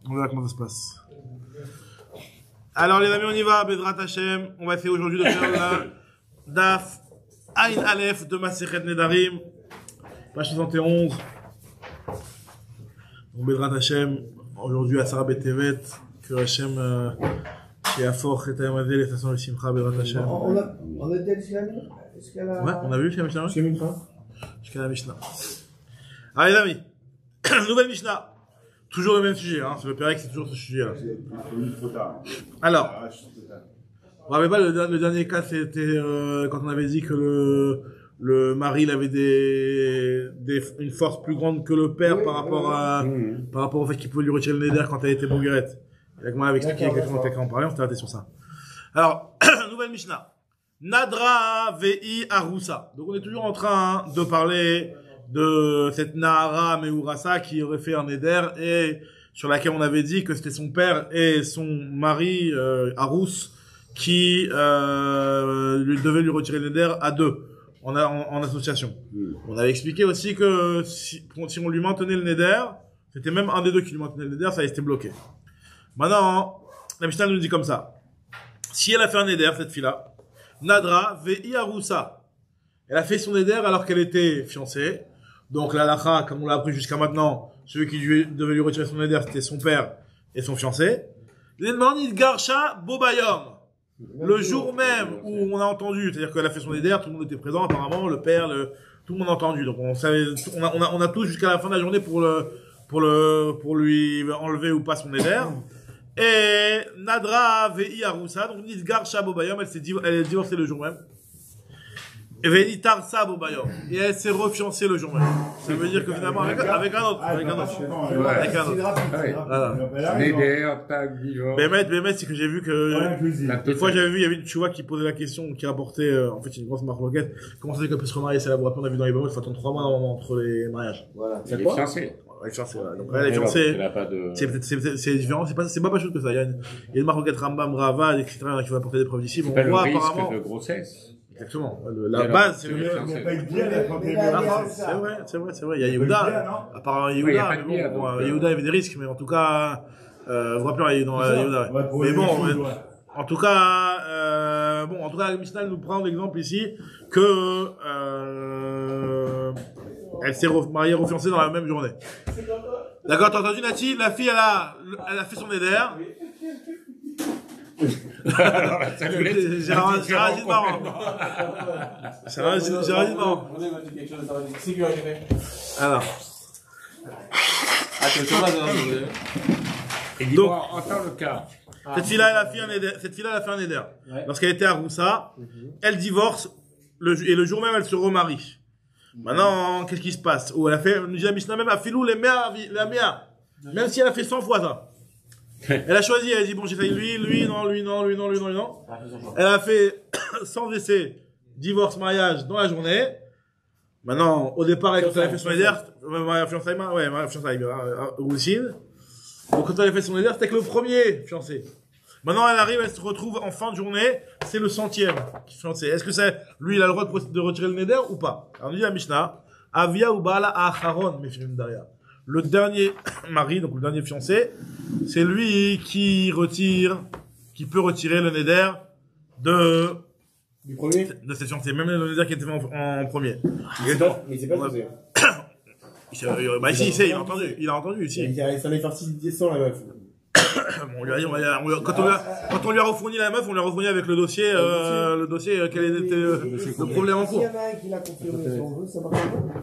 On verra comment ça se passe. Alors les amis, on y va, Bezrat Hashem. On va essayer aujourd'hui de faire la Daf Ain Aleph de Masechet Nedarim, page 71. Donc Bezrat Hashem, aujourd'hui à Sarah Betevet, que Hashem qui a fort et Taïmadé, les façons de Simcha, Bezrat Hashem. On a dit jusqu'à la... Ouais, on a vu jusqu'à la Mishnah. Jusqu'à la Mishnah. Allez les amis, nouvelle Mishnah. Toujours le même sujet, hein. C'est le Pérec, c'est toujours ce sujet-là. Alors, vous ne rappelez pas, le dernier cas, c'était quand on avait dit que le mari il avait une force plus grande que le père par rapport au fait qu'il pouvait lui retirer le neder quand elle était boguerette. Et moi, avait expliqué exactement quand on parlait, on s'était arrêté sur ça. Alors, nouvelle Mishnah. Nadra Vei Arusa. Donc on est toujours en train de parler de cette Nahara Meurasa qui aurait fait un neder et sur laquelle on avait dit que c'était son père et son mari Arous qui devaient lui retirer le neder à deux en association. On avait expliqué aussi que si on lui maintenait le neder, c'était même un des deux qui lui maintenait le neder, ça était bloqué. Maintenant, la Mishnah nous dit comme ça. Si elle a fait un neder, cette fille-là, Nadra Vei Arusa, elle a fait son neder alors qu'elle était fiancée. Donc la lacha, comme on l'a appris jusqu'à maintenant, celui qui devait lui retirer son neder, c'était son père et son fiancé. L'Edmanid Garsha Bobayom. Le jour même où on a entendu, c'est-à-dire qu'elle a fait son neder, tout le monde était présent, apparemment, le père, tout le monde a entendu. Donc on savait, on a tous jusqu'à la fin de la journée pour lui enlever ou pas son neder. Et Nadra Vei Arusa, donc Nidgar Shabobayom, elle est divorcée le jour même. Et Veitar Sabobayom. Et elle s'est refiancée le jour même. Ça veut dire que finalement, avec un autre. Voilà. Neder, tag, vivant. Bémet, c'est que j'ai vu que, des fois j'avais vu, il y avait une chouva qui posait la question, qui rapportait, en fait, une grosse marloquette. Comment ça fait qu'elle peut se remarier, c'est la voie. On a vu dans les barreaux, il faut attendre 3 mois entre les mariages. Voilà. Elle est fiancée. Elle est fiancée, voilà. Donc, elle est fiancée. C'est différent, c'est pas chose que ça. Il y a une marloquette Rambam, Ravad, etc. qui va apporter des preuves d'ici. On voit apparemment. De grossesse. Exactement. La base, c'est le. C'est vrai. Il y a Yehuda. Apparemment, Yehuda. Mais bon, Yehuda, il y avait des risques, mais en tout cas, vous vous rappelez, dans Yehuda. Mais bon, en tout cas, la Mishnah nous prend l'exemple ici que, elle s'est mariée, refiancée dans la même journée. D'accord, t'as entendu, Nati? La fille, elle a fait son éder. J'ai dit marrant. Alors. Et donc, entend le cas. Cette fille-là, elle a fait un éder. Lorsqu'elle était à Roussa, elle divorce, et le jour même, elle se remarie. Maintenant, qu'est-ce qui se passe? Elle a fait, nous dit la Mishnah même, à Filou, la mea. Même si elle a fait 100 fois ça. Elle a choisi, elle a dit, bon, j'ai fait lui, non. Elle a fait 100 essais, divorce, mariage dans la journée. Maintenant, au départ, quand elle a fait son éder, ma fiançaille, Roussine. Donc, quand elle a fait son éder, c'était que le premier fiancé. Maintenant, elle arrive, elle se retrouve en fin de journée, c'est le 100e fiancé. Est-ce que lui, il a le droit de retirer le neder ou pas? Alors, on dit la Mishnah, Avia ou Baala Acharon, Mefirim Daria. Le dernier mari, donc le dernier fiancé, c'est lui qui peut retirer le neder du premier? De cette fiancée, même le neder qui était en premier. Mais c'est pas posé. Ici, il a entendu, ici. Il s'en est farci 10 la meuf. Quand on lui a refourni la meuf, on lui a refourni avec le dossier, quel était le problème en cours. S'il y en a un qui l'a confirmé son vœu, ça marche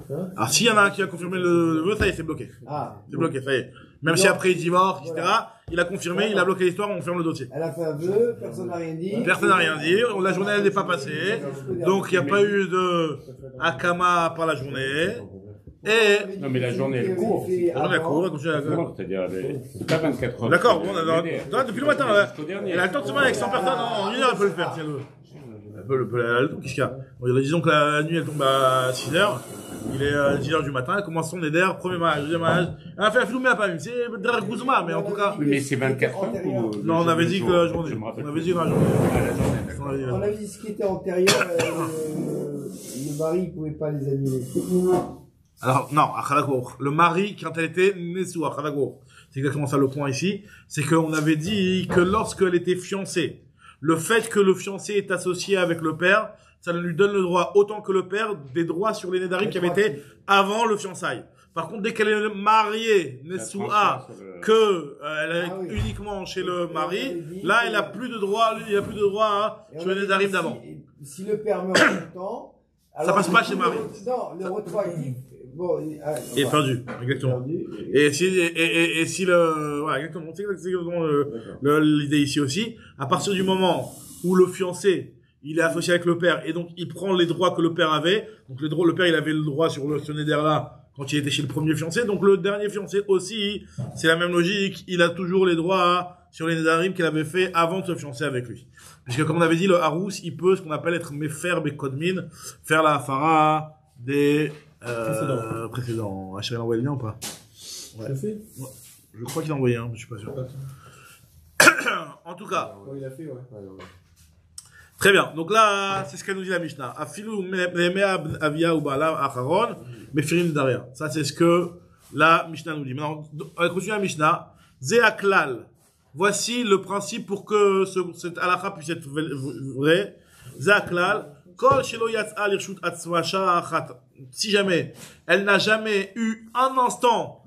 pas. Alors, s'il y en a un qui a confirmé le vœu, ça y est, c'est bloqué. C'est bloqué, ça y est. Même si après il divorce, etc., il a confirmé, il a bloqué l'histoire, on ferme le dossier. Elle a fait un vœu, personne n'a rien dit. La journée, elle n'est pas passée. Donc, il n'y a pas eu de Akama par la journée. Et... Non, mais la journée est courte. La journée est courte, c'est-à-dire, c'est pas 24 heures. D'accord, bon, depuis le matin, elle a le temps de se marier avec 100 personnes, en 1 heure, elle peut le faire, si elle veut. Qu'est-ce qu'il y a? Bon, disons que la nuit, elle tombe à 6 heures. Il est 10 heures du matin, elle commence son éder, premier mariage, deuxième mariage. Elle a fait un film, mais elle a pas eu. C'est Dragouzma, mais en tout cas. Mais c'est 24 heures ou... Non, on avait dit que la journée. On avait dit que la journée. On avait dit ce qui était antérieur, le mari, il pouvait pas les annuler. Alors, non, Achadagour. Le mari, quand elle était Nessou, Achadagour. C'est exactement ça le point ici. C'est qu'on avait dit que lorsqu'elle était fiancée, le fait que le fiancé est associé avec le père, ça lui donne le droit, autant que le père, des droits sur les Nédarim qui avaient été avant le fiançailles. Par contre, dès qu'elle est mariée, Nessoua, que elle est uniquement chez le mari, là, elle a plus de droit, il n'y a plus de droit sur les Nédarim d'avant. Si le père meurt en même temps, ça passe pas chez le mari. Non, le rétroactif, bon, il est perdu, exactement. Et si le, voilà, exactement, c'est exactement l'idée ici aussi. À partir du moment où le fiancé, il est associé avec le père, et donc il prend les droits que le père avait. Donc le père, il avait le droit sur ce néder-là quand il était chez le premier fiancé. Donc le dernier fiancé aussi, c'est la même logique. Il a toujours les droits sur les nédarim qu'il avait fait avant de se fiancer avec lui. Puisque comme on avait dit, le harous, il peut ce qu'on appelle être mefer bekodmin, faire la hafara des précédents. Hachel a envoyé le lien ou pas? Ouais. Je crois qu'il a envoyé un, mais je suis pas sûr. En tout cas. Il a fait, ouais. Très bien. Donc là, c'est ce qu'elle nous dit la Mishnah. Afilu me'emea avia ou ba'ala acharon mefirim daria. Ça, c'est ce que la Mishnah nous dit. Maintenant, on va continuer la Mishnah. Zeaklal. Voici le principe pour que cette halakha puisse être vrai. Zeaklal. Kol shelo yatsa lirshut atzma sha'achat. Si jamais elle n'a jamais eu un instant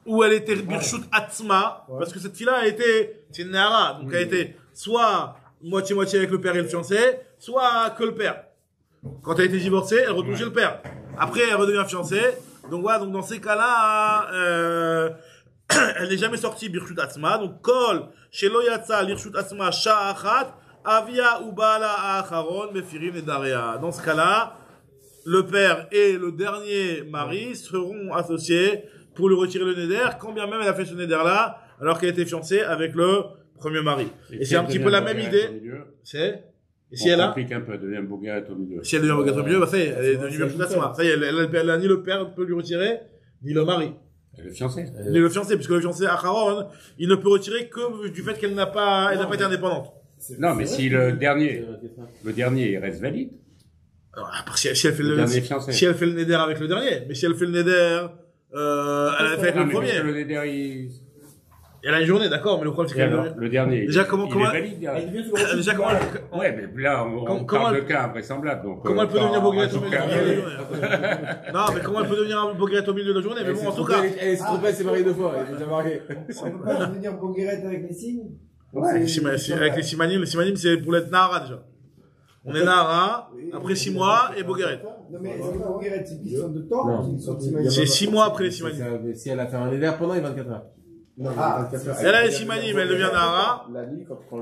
où elle était birshut atzma, parce que cette fille-là a été, c'est une nara, donc elle a été soit moitié-moitié avec le père et le fiancé, soit que le père. Quand elle a été divorcée, elle retourne chez le père. Après, elle redevient fiancée. Donc voilà, donc dans ces cas-là, elle n'est jamais sortie birshut atzma. Donc kol shelo yatsa lirshut atzma sha'achat avia ou bala acharon mefirim nedaria. Dans ce cas-là, le père et le dernier mari seront associés pour lui retirer le neder, quand bien même elle a fait ce neder-là, alors qu'elle était fiancée avec le premier mari. Et c'est un petit peu la même idée. C'est, et si elle a, complique un peu, elle devient boguerette au milieu. Si elle devient boguerette au milieu, bah ça y est, elle est devenue birshut atzma. Ça y est, elle a ni le père peut lui retirer, ni le mari. Elle est fiancée. Ni le fiancé, puisque le fiancé acharon, il ne peut retirer que du fait qu'elle n'a pas été indépendante. Non, mais si le dernier, il reste valide. Alors, si elle fait le neder avec le dernier, mais si elle fait le neder, elle a fait avec le premier. Le neder, elle a une journée, d'accord, mais le problème c'est que le dernier, déjà il est valide. Déjà comment ouais, mais là, on parle de cas invraisemblables. Donc, comment elle peut devenir boguerette au milieu de la journée? Non, mais comment elle peut devenir boguerette au milieu de la journée? Mais bon, en tout cas. Elle s'est trompée, elle s'est mariée 2 fois, elle est déjà mariée. On peut pas devenir boguerette avec les signes? Ouais, avec les simanim c'est pour l'être Nahara déjà. On est Nahara, après 6 mois, et boguerette. Non mais c'est pas boguerette, c'est une question de temps. C'est 6 mois après les simanim. Si elle a fait un éder pendant les 24 heures. Elle a les simanim, elle devient Nahara.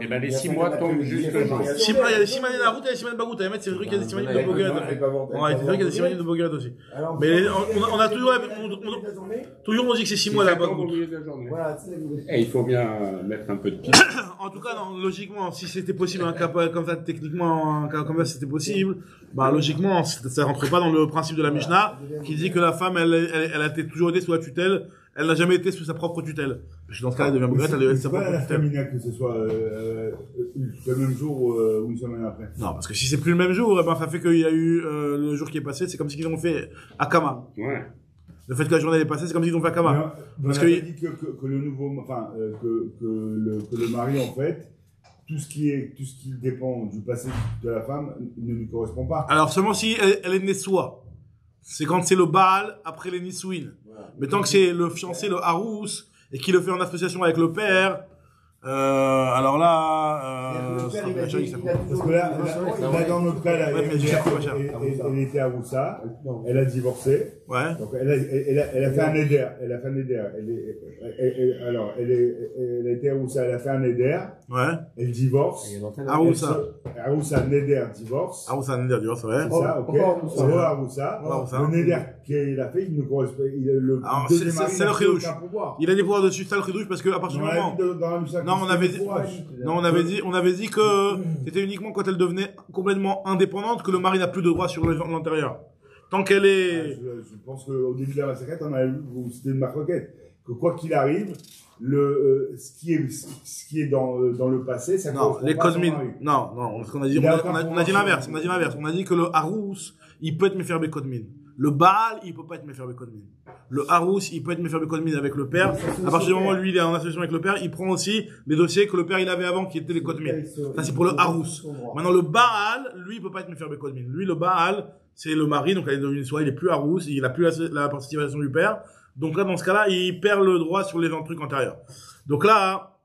Et ben les 6 mois tombent juste le jour. 6 mois, il y a des simanim Nahara et des simanim Bagout. C'est vrai qu'il y a des simanim de boguerette. Ouais, c'est vrai qu'il y a des simanim de boguerette aussi. Mais on a toujours on dit que c'est 6 mois la Bagout. Et il faut bien mettre un peu de pied. En tout cas, non, logiquement, si c'était possible, un cas comme ça, techniquement, un cas comme ça, c'était possible, bah, logiquement, ça rentre pas dans le principe de la Mishnah, qui dit que la femme, elle a toujours été sous la tutelle, elle n'a jamais été sous sa propre tutelle. Parce que dans ce cas, elle devient boguerette, elle est sous sa propre tutelle. C'est pas la famille que ce soit, le même jour, ou une semaine après. Non, parce que si c'est plus le même jour, eh ben, ça fait qu'il y a eu, le jour qui est passé, c'est comme si ils ont fait Akama. Ouais. Le fait que la journée est passée, c'est comme s'ils ont fait Akama. Parce que dit que le nouveau, enfin, que le mari, en fait, tout ce qui dépend du passé de la femme ne lui correspond pas. Alors, seulement si elle est Nessoua. C'est quand c'est le Baal après les Nisouin. Voilà. Mais tant que c'est le fiancé, le Harous, et qu'il le fait en association avec le père, alors là, parce que là, dans notre cas, elle était à Roussa, elle a divorcé. Ouais. Donc, elle a fait un éder. Alors, elle a été à Roussa, elle a fait un éder. Ouais. Elle divorce. À Roussa, néder, divorce. À Roussa, néder, divorce, ouais. C'est ça, ok. À Roussa. Le néder qu'il a fait, il ne correspond, c'est le chidouche. Il a des pouvoirs dessus, c'est le chidouche, parce que à partir du moment. Non, on avait dit que c'était uniquement quand elle devenait complètement indépendante que le mari n'a plus de droit sur l'intérieur. Tant qu'elle est... Je pense qu'au début de la massacrette, on a vu, c'était une maroquette, que quoi qu'il arrive, ce qui est dans le passé, ça non, les cosmines. Non, ce qu'on a dit, on a dit l'inverse. On a dit que le Harous, il peut être méferbé cosmine. Le Baal, il peut pas être Mefer Bekodmin. Le Harous, il peut être Mefer Bekodmin avec le père. À partir du moment où lui, il est en association avec le père, il prend aussi les dossiers que le père, il avait avant, qui étaient les Kodmin. Ça, c'est pour le Harous. Maintenant, le Baal, lui, il peut pas être Mefer Bekodmin. Lui, le Baal, c'est le mari, donc il est plus Harous, il a plus la participation du père. Donc là, dans ce cas-là, il perd le droit sur les trucs antérieurs. Donc là,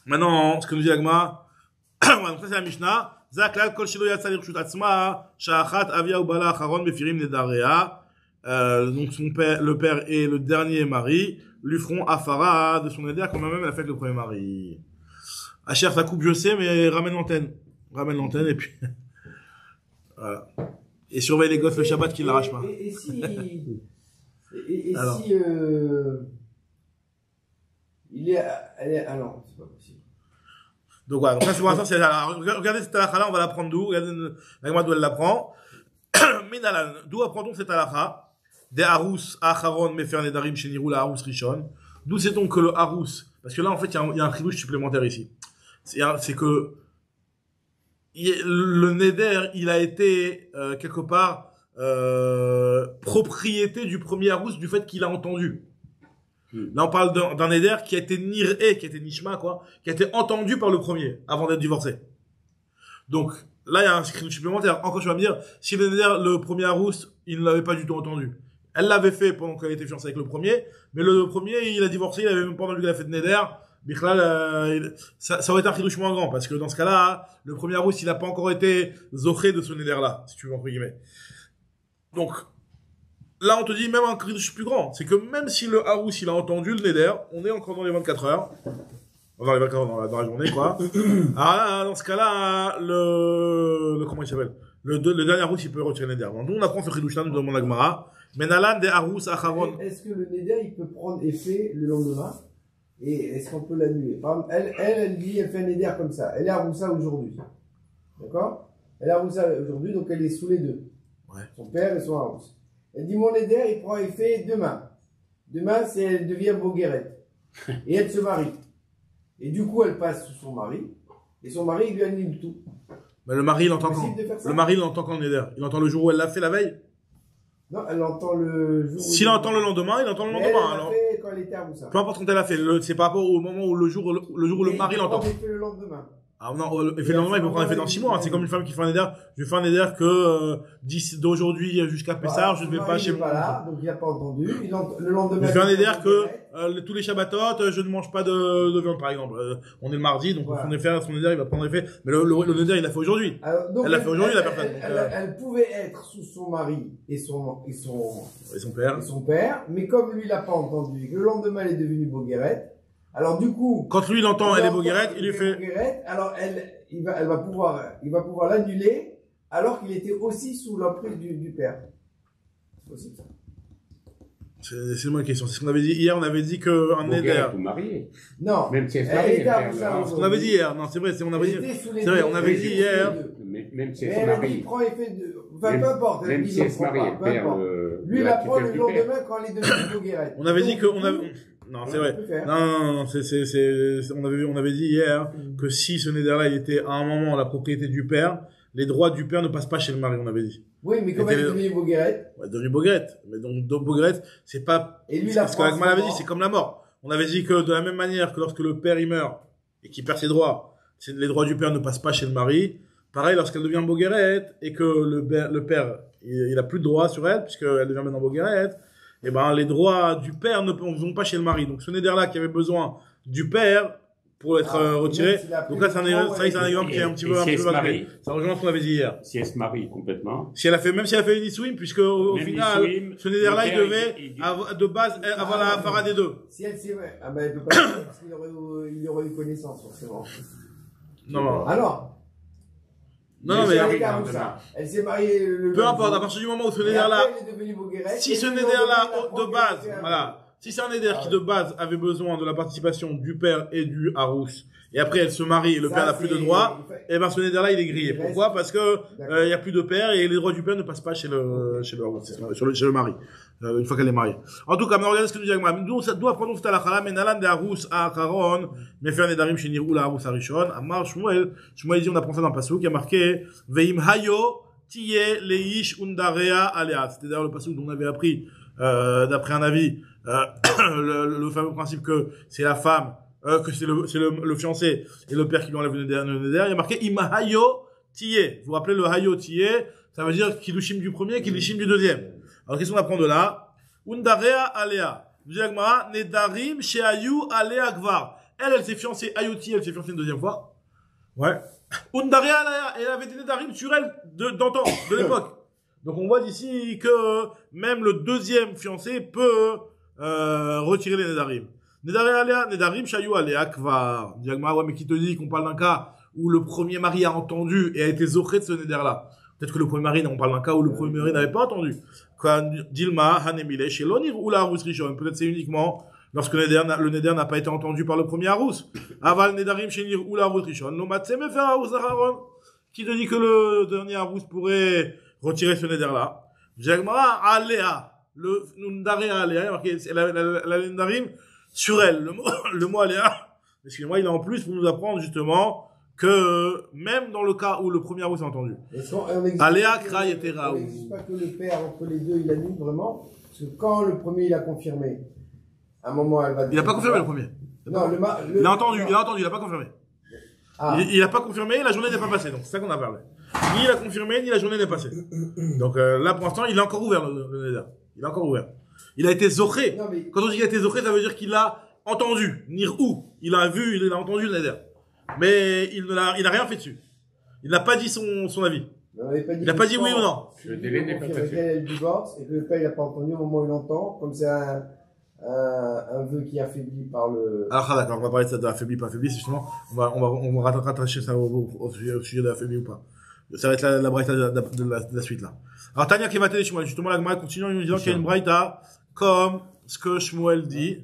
maintenant, ce que nous dit l'Agma, donc ça c'est la Mishnah. Zaklal kol shelo yatsa lirshut atzma, sha'achat avia ou bala acharon mefirim nedarea. Donc son père, le père et le dernier mari lui feront afara de son neder comme même elle a fait avec le premier mari. Asher, ça coupe, je sais, mais ramène l'antenne. Ramène l'antenne et puis, voilà. Et surveille les gosses le Shabbat qu'ils l'arrachent pas. Et si, Alors. si, alors, c'est pas possible. Donc voilà, donc ça c'est pour l'instant, regardez cette halakha-là, on va l'apprendre d'où? Regardez la d'où elle l'apprend. Minalan, d'où apprend-on cette halakha? Des harous, acharon, mefer nedarim, shenirou, la harous rishon. D'où sait-on que le harous, parce que là en fait il y a un chidouche supplémentaire ici. C'est que, le neder, il a été, quelque part, propriété du premier harous du fait qu'il a entendu. Là, on parle d'un neder qui a été niré, qui a été nishma, quoi, qui a été entendu par le premier, avant d'être divorcé. Donc, là, il y a un secret supplémentaire. Encore, tu vas me dire, si le neder, le premier harous, il ne l'avait pas du tout entendu. Elle l'avait fait pendant qu'elle était fiancée avec le premier, mais le premier, il a divorcé, il avait même pas entendu qu'il a fait de neder. Bichlal, ça aurait été un chidouche moins grand, parce que dans ce cas-là, le premier harous, il a pas encore été zoché de ce neder-là, si tu veux, entre guillemets. Donc, là, on te dit même un chidouche plus grand. C'est que même si le harous, il a entendu le neder, on est encore dans les 24 heures. Dans les 24 heures dans la journée, quoi. Alors là, dans ce cas-là, comment il s'appelle? Le dernier harous, il peut retirer le neder. Donc, nous, on apprend ce chidouche-là, nous demande la Gemara. Menalan des harous acharon. Est-ce que le neder, il peut prendre effet le lendemain? Et est-ce qu'on peut l'annuler? Par exemple, elle dit, elle fait un neder comme ça. Elle est haroussa aujourd'hui. D'accord? Elle est haroussa aujourd'hui, donc elle est sous les deux. Ouais. Son père et son harous. Elle dit, mon neder, il prend effet demain. Demain, c'est elle devient boguerette. Et elle se marie. Et du coup, elle passe sous son mari. Et son mari, il lui annule tout. Mais le mari, il entend C'est quand? possible de faire ça? Le mari, il entend quand le neder? Il entend le jour où elle l'a fait la veille? Non, elle entend le jour. S'il entend le lendemain, il entend le Mais lendemain, elle l'a alors. fait quand elle était haroussa. Peu importe quand elle a fait, c'est par rapport au moment où le jour où le mari l'entend. Elle fait le lendemain. Ah non, effet le lendemain, il peut prendre effet dans 6 mois. C'est comme une femme qui fait un neder. Je vais faire un neder que, d'aujourd'hui jusqu'à Pessar, je ne vais pas chez moi. Voilà, donc il n'a pas entendu. Le lendemain. Je fais un neder que, tous les Shabbatot, je ne mange pas de viande, par exemple. On est le mardi, donc voilà. Son neder, il va prendre effet. Mais le neder, il l'a fait aujourd'hui. Elle l'a fait aujourd'hui, la personne. Elle pouvait être sous son mari et son père. Mais comme lui, il n'a pas entendu, que le lendemain, elle est devenue boguerette. Alors, du coup. Quand lui, il entend, elle est boguerette, il lui fait. Boguerette, alors il va pouvoir l'annuler, alors qu'il était aussi sous l'emprise du père. C'est possible, ça. C'est moi la question. C'est ce qu'on avait dit hier. On avait dit que un neder. Ou marié. Non. Même si elle se Elle marie, était elle haroussa perd le- Ce qu'on avait dit hier. Non, c'est vrai. On avait dit. C'est vrai, on avait dit hier. Même si Mais elle se elle a dit, marie. il prend effet de. Enfin, Même- peu importe. Elle Même dit, si elle se marie, elle peu perd importe. le. Lui, il la apprend le tutelle du père. lendemain quand elle est devenue boguerette. On avait dit Donc, que, on avait, non, c'est vrai. on peut faire. Non, on avait dit hier que si ce neder-là, il était à un moment la propriété du père, les droits du père ne passent pas chez le mari, on avait dit. Oui, mais comme elle est devenue boguerette. Ouais, devenu boguerette. Mais donc, boguerette, c'est pas, Et lui, parce que Agma l'avait dit, c'est comme la mort. On avait dit que de la même manière que lorsque le père, il meurt, et qu'il perd ses droits, les droits du père ne passent pas chez le mari. Pareil, lorsqu'elle devient boguerette, et que le père, il a plus de droits sur elle, puisqu'elle devient maintenant boguerette, et ben, les droits du père ne vont pas chez le mari. Donc, ce neder-là qui avait besoin du père, pour être retiré. Donc là, c'est un exemple qui est un petit peu vague. Ça rejoint ce qu'on avait dit hier. Si elle se marie complètement. Même si elle a fait une Issouim, puisque au final, ce neder-là, il devait, de base, avoir la para des deux. Si elle s'est, ah ben, elle peut pas, parce qu'il aurait eu connaissance, forcément. Non. Alors. Non, mais. Elle s'est mariée Peu importe, à partir du moment où ce neder-là, si ce neder-là, de base, voilà. Si c'est un neder qui de base avait besoin de la participation du père et du harous, et après elle se marie et le père n'a plus de droits, et ben ce neder-là il est grillé. Pourquoi? Parce que il y a plus de père et les droits du père ne passent pas chez le mari une fois qu'elle est mariée. En tout cas, mais regardez ce que nous dit Agma. D'où apprenons cette halakha? Menalan de harous à Acharon, mefer nedarim shenirou la harous arishon. Amar Shmuel dit on apprend ça dans le pasuk qui a marqué veim hayo tiye leish undarea alea. C'était d'ailleurs le passage dont on avait appris, d'après un avis, le fameux principe que c'est la femme, que c'est le fiancé et le père qui lui enlève le neder. Il y a marqué imahayo tiye. Vous vous rappelez le hayo tiye? Ça veut dire kilushim du premier, kilushim du deuxième. Alors qu'est-ce qu'on apprend de là? Undarea alea. Nous dit Agmara, nedarim sheayu alea gvar. Elle s'est fiancée, ayoti, elle s'est fiancée une deuxième fois. Ouais. Undaria alea, elle avait des nedarim sur elle d'antan, de l'époque. Donc on voit d'ici que même le deuxième fiancé peut retirer les nedarim. Nedaria alea, nedarim sheayu alea gvar. Dit Agmara, ouais, mais qui te dit qu'on parle d'un cas où le premier mari a entendu et a été zoché de ce neder-là? Peut-être que le premier mari, on parle d'un cas où le premier mari n'avait pas entendu. Quand Dilma, Hanemile, chez l'onir ou la Arous Rishon. Peut-être c'est uniquement lorsque le neder n'a pas été entendu par le premier Arous. Aval Nedarim, chez l'onir ou la Arous Rishon. No matseme faire Arous Aharon. Qui te dit que le dernier Arous pourrait retirer ce neder-là? Jagmara, Aléa. Le Nundare Aléa, marqué, la Nedarim sur elle. Le mot Aléa, excusez-moi, il est en plus pour nous apprendre justement que même dans le cas où le premier Arous a entendu. Aléa Kra et Tera. Il n'existe pas que le père entre les deux, il annule vraiment. Parce que quand le premier il a confirmé, à un moment elle va. Il n'a pas confirmé le premier. Non, il a entendu, il n'a pas confirmé. Ah. Il n'a pas confirmé, la journée n'est pas passée. Donc c'est ça qu'on a parlé. Ni il a confirmé, ni la journée n'est passée. Donc là pour l'instant, il est encore ouvert le neder. Il est encore ouvert. Il a été zoché. Mais... Quand on dit qu'il a été zoché, ça veut dire qu'il a entendu. Nirou. Il a vu, il a entendu le neder. Mais il n'a rien fait dessus. Il n'a pas dit son avis. Il n'a pas dit oui ou non. Le délai n'est pas passé. Elle divorce et que le père n'a pas entendu au moment où il entend, comme c'est un vœu qui est affaibli par le. Alors d'accord, on va parler de ça, de affaibli, pas affaibli, c'est justement, on va rattacher ça au sujet de affaibli ou pas. Ça va être la braïta de la suite là. Alors Tania qui va t'aider Shmuel, justement la Gemara continue en nous disant qu'il y a une braïta comme ce que Shmuel dit.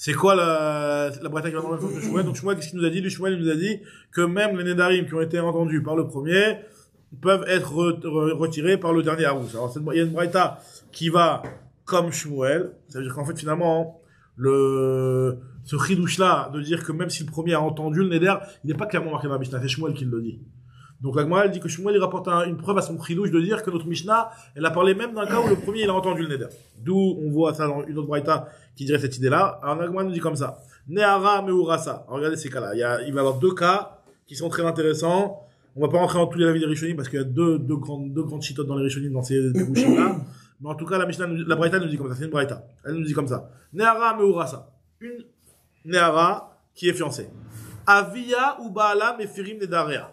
C'est quoi la braïta qui va dans le sens de Shmuel? Donc Shmuel, qu'est-ce qu'il nous a dit? Shmuel nous a dit que même les nedarim qui ont été entendus par le premier peuvent être retirés par le dernier Arous. Alors il y a une braïta qui va comme Shmuel. Ça veut dire qu'en fait finalement ce chidouche là de dire que même si le premier a entendu le neder, il n'est pas clairement marqué dans la Mishnah. C'est Shmuel qui le dit. Donc la Gemara elle dit que Shmuel il rapporte une preuve à son chidouche de dire que notre Mishnah elle a parlé même d'un cas où le premier il a entendu le neder. D'où on voit ça dans une autre braïta qui dirait cette idée-là. Alors la Gemara nous dit comme ça. Nehara meurasa. Regardez ces cas-là. Il va y avoir deux cas qui sont très intéressants. On va pas rentrer dans tous les avis des Rishonim parce qu'il y a deux grandes chitotes dans les Rishonim dans ces bouchons-là. Mais en tout cas la braïta nous dit comme ça. C'est une braïta. Elle nous dit comme ça. Nehara meurasa. Une Nehara qui est fiancée. Avia ou Baala mefirim nedarea.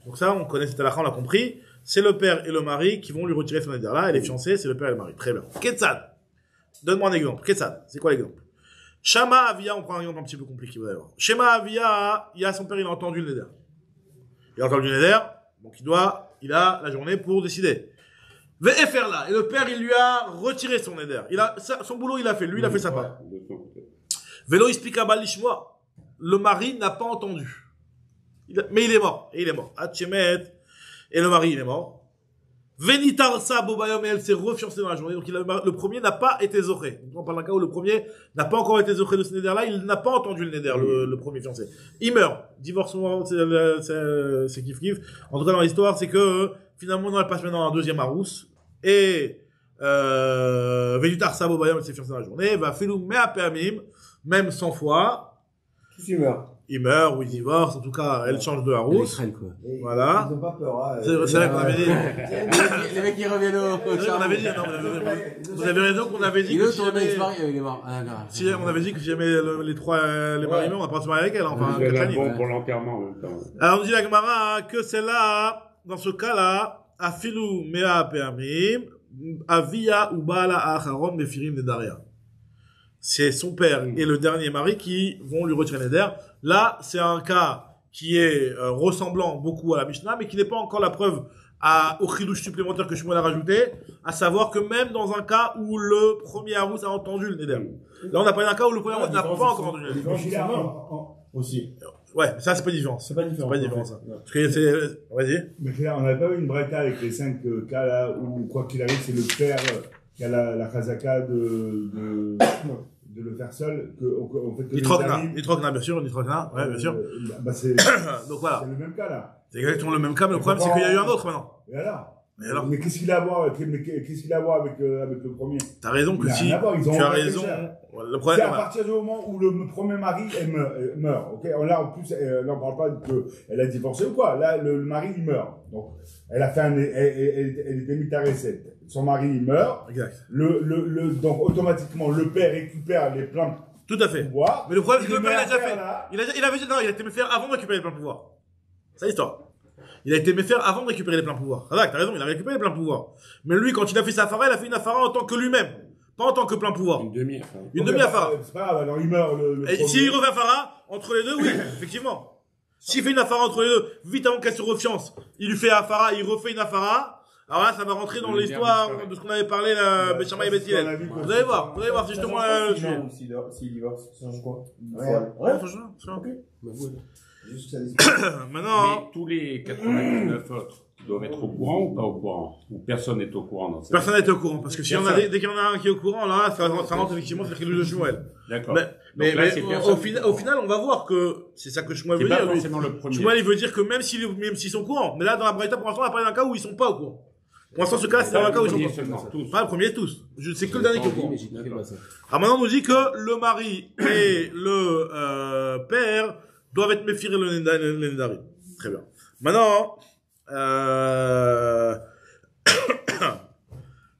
Donc ça, on connaît cette halakha, on l'a compris. C'est le père et le mari qui vont lui retirer son neder là. Elle est fiancée, c'est le père et le mari. Très bien. Ketzad. Donne-moi un exemple. Ketzad. C'est quoi l'exemple? Shama Avia, on prend un exemple un petit peu compliqué, d'ailleurs. Shema Avia, il y a son père, il a entendu le neder. Il a entendu le neder, donc il a la journée pour décider. VFR là. Et le père, il lui a retiré son neder. Son boulot, il a fait. Lui, il a fait sa part. Velo ispika balishmoa. Le mari n'a pas entendu. Mais il est mort. Et il est mort. Hatchemet. Et le mari, il est mort. Venitarsa bobayom, et elle s'est refiancée dans la journée. Donc le premier n'a pas été zoché. Donc on parle d'un cas où le premier n'a pas encore été zoché de ce neder-là. Il n'a pas entendu le neder, le premier fiancé. Il meurt. Divorcement, c'est kiff-kiff. En tout cas, dans l'histoire, c'est que finalement, elle passe maintenant dans un deuxième Arous. Et Venitarsa bobayom, elle s'est fiancée dans la journée. Va filou mea permim, même 100 fois. Tous ils meurent. Il meurt ou il divorce, en tout cas, elle change de Arous. Voilà. Ils n'ont pas peur, hein. C'est vrai qu'on avait dit. Les mecs qui reviennent au On avait dit, non, vous avez raison qu'on avait dit que si jamais, il est mort. si on avait dit que si jamais les maris meurent, on va pas se marier avec elle, enfin, bon pour l'enterrement en même temps. Alors, on dit la Gemara que c'est là, dans ce cas-là, afilu mea permim, avia ou bala acharon mefirim nedaria. C'est son père et le dernier mari qui vont lui retirer neder. Là, c'est un cas qui est ressemblant beaucoup à la Mishnah, mais qui n'est pas encore la preuve au chidouche supplémentaire que Shmuel a rajouté, à savoir que même dans un cas où le premier Arous a entendu le neder. Là, on a parlé d'un cas où le premier Arous n'a pas encore entendu le neder. Aussi. Ouais, ça, c'est pas différent. C'est pas différent, ça. Parce que c'est, vas-y. Mais là, on n'avait pas eu une braïta avec les 5 cas là où, quoi qu'il arrive, c'est le père qui a la chazaka de le faire seul en fait, que Nitrokna, bien sûr, Nitrokna, ouais, bien sûr. Bah c'est Donc voilà. le même cas là. C'est exactement le même cas, mais le problème, c'est qu'il y a eu un autre maintenant. Et alors? Mais Mais qu'est-ce qu'il a à voir avec le premier? T'as raison que Il a si, rien à voir, ils ont tu as embrassé raison. ça. Le C'est problème, à partir du moment où le premier mari meurt. Ok, là en plus, là on parle pas qu'elle a divorcé ou quoi. Là le mari il meurt. Donc elle a fait elle était mise à recette. Son mari il meurt. exact. Donc automatiquement le père récupère les pleins Tout à fait. pouvoirs. Mais le problème, c'est que le père, il a déjà fait. Là, Il a été méfaire avant de récupérer les pleins pouvoirs. C'est l'histoire. Il a été méfaire avant de récupérer les pleins pouvoirs. Ah, t'as raison, il a récupéré les pleins pouvoirs. Mais lui, quand il a fait sa Afara, il a fait une Afara en tant que lui-même. Pas en tant que plein pouvoir. Une demi. Une demi-Afara. C'est pas grave, alors il meurt Et s'il refait Afara, entre les deux, oui, effectivement. S'il fait une Afara entre les deux, vite avant qu'elle se refiance, il lui fait Afara, il refait une Afara. Alors là, ça va rentrer dans l'histoire de ce qu'on avait parlé, là, Bechama et Bethilel. Vous allez voir, c'est justement le sujet. S'il divorce, ça change quoi? Ouais, franchement, Juste que ça Maintenant, Mais tous les 99 autres doivent être au courant ou pas au courant? Ou personne n'est au courant dans cette personne n'est au courant, parce que si on a, dès qu'il y en a un qui est au courant, là, ça rentre effectivement sur le de Shmuel. D'accord. Mais là, c'est au final, on va voir que c'est ça que Shmuel C'est veut pas dire. forcément le premier. Shmuel, il veut dire que même s'ils sont au courant. Mais là, dans la Braïta, pour l'instant, on a parlé d'un cas où ils sont pas au courant. Pour l'instant, ce cas, c'est dans un cas où ils sont pas. Seulement, tous. Pas le premier, tous. C'est que le dernier qui est au courant. D'accord. Alors maintenant, on nous dit que le mari et le père doivent être méfiés le Nédari. Très bien. Maintenant,